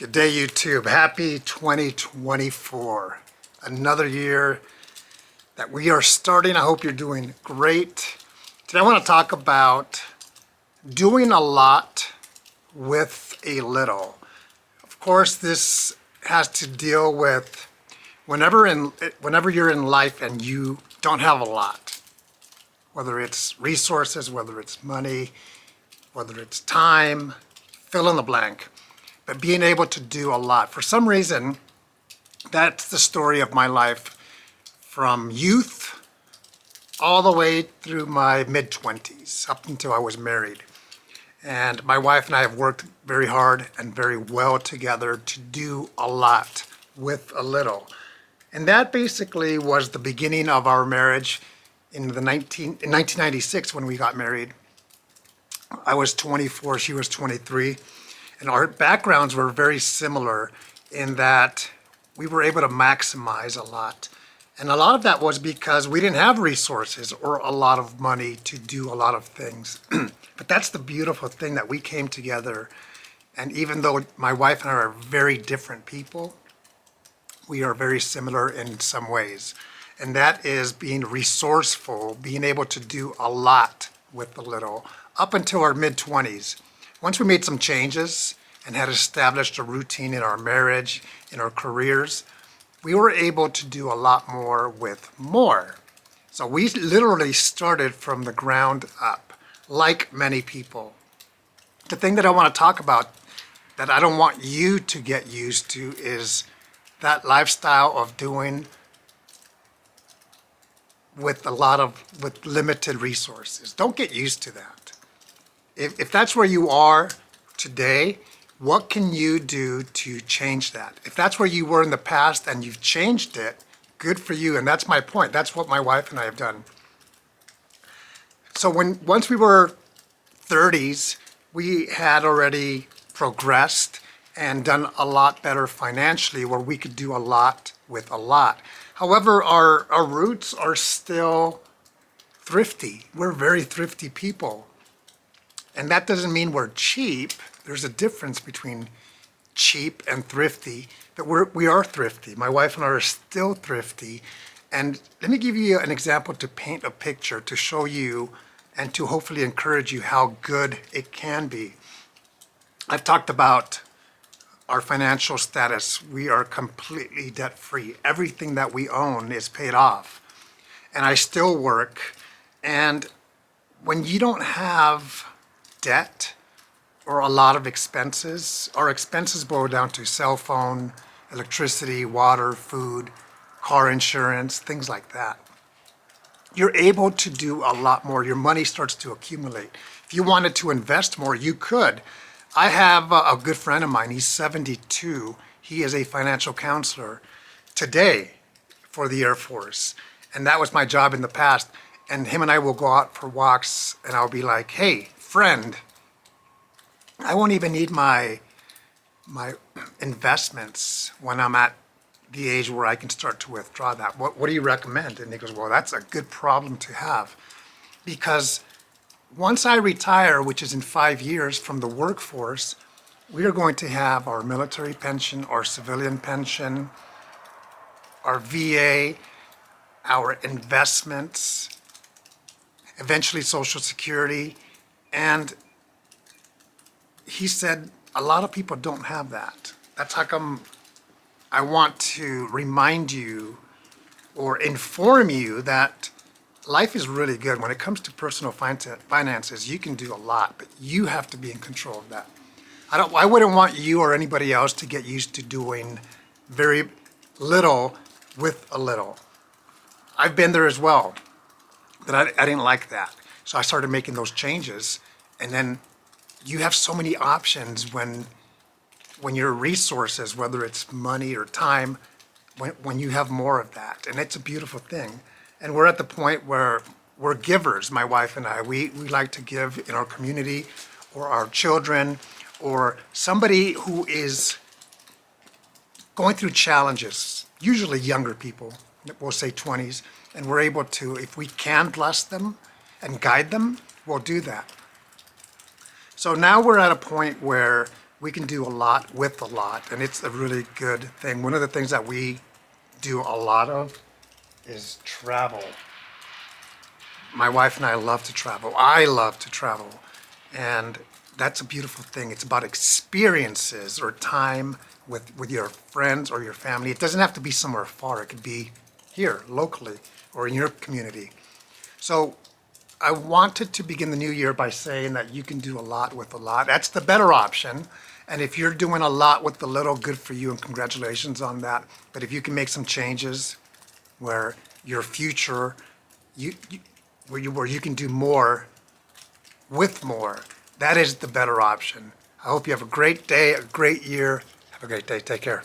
Good day, YouTube. Happy 2024. Another year that we are starting. I hope you're doing great. Today I want to talk about doing a lot with a little. Of course, this has to deal with whenever you're in life and you don't have a lot, whether it's resources, whether it's money, whether it's time, fill in the blank. But being able to do a lot. For some reason, that's the story of my life from youth all the way through my mid-20s, up until I was married. And my wife and I have worked very hard and very well together to do a lot with a little. And that basically was the beginning of our marriage in 1996 when we got married. I was 24, she was 23. And our backgrounds were very similar in that we were able to maximize a lot. And a lot of that was because we didn't have resources or a lot of money to do a lot of things. But that's the beautiful thing, that we came together. And even though my wife and I are very different people, we are very similar in some ways. And that is being resourceful, being able to do a lot with a little, up until our mid-20s. Once we made some changes and had established a routine in our marriage, in our careers, we were able to do a lot more with more. So we literally started from the ground up, like many people. The thing that I want to talk about that I don't want you to get used to is that lifestyle of doing with limited resources. Don't get used to that. If that's where you are today, what can you do to change that? If that's where you were in the past and you've changed it, good for you. And that's my point. That's what my wife and I have done. So once we were 30s, we had already progressed and done a lot better financially, where we could do a lot with a lot. However, our roots are still thrifty. We're very thrifty people. And that doesn't mean we're cheap. There's a difference between cheap and thrifty, but we are thrifty. My wife and I are still thrifty. And let me give you an example to paint a picture, to show you and to hopefully encourage you how good it can be. I've talked about our financial status. We are completely debt-free. Everything that we own is paid off. And I still work. And when you don't have debt or a lot of expenses, our expenses boil down to cell phone, electricity, water, food, car insurance, things like that. You're able to do a lot more. Your money starts to accumulate. If you wanted to invest more, you could. I have a good friend of mine. He's 72. He is a financial counselor today for the Air Force. And that was my job in the past. And him and I will go out for walks, and I'll be like, hey, friend, I won't even need my investments when I'm at the age where I can start to withdraw that. What do you recommend? And he goes, well, that's a good problem to have, because once I retire, which is in 5 years from the workforce, we are going to have our military pension, our civilian pension, our VA, our investments, eventually Social Security. And he said, a lot of people don't have that. That's how come I want to remind you or inform you that life is really good. When it comes to personal finances, you can do a lot, but you have to be in control of that. I wouldn't want you or anybody else to get used to doing very little with a little. I've been there as well, but I didn't like that. So I started making those changes. And then you have so many options when your resources, whether it's money or time, when you have more of that. And it's a beautiful thing. And we're at the point where we're givers, my wife and I. We like to give in our community, or our children, or somebody who is going through challenges, usually younger people, we'll say 20s, and we're able to, if we can bless them and guide them, we'll do that. So now we're at a point where we can do a lot with a lot, and it's a really good thing. One of the things that we do a lot of is travel. My wife and I love to travel. I love to travel. And that's a beautiful thing. It's about experiences or time with your friends or your family. It doesn't have to be somewhere far. It could be here, locally, or in your community. So I wanted to begin the new year by saying that you can do a lot with a lot. That's the better option. And if you're doing a lot with the little, good for you and congratulations on that. But if you can make some changes where your future, where you can do more with more, that is the better option. I hope you have a great day, a great year. Have a great day. Take care.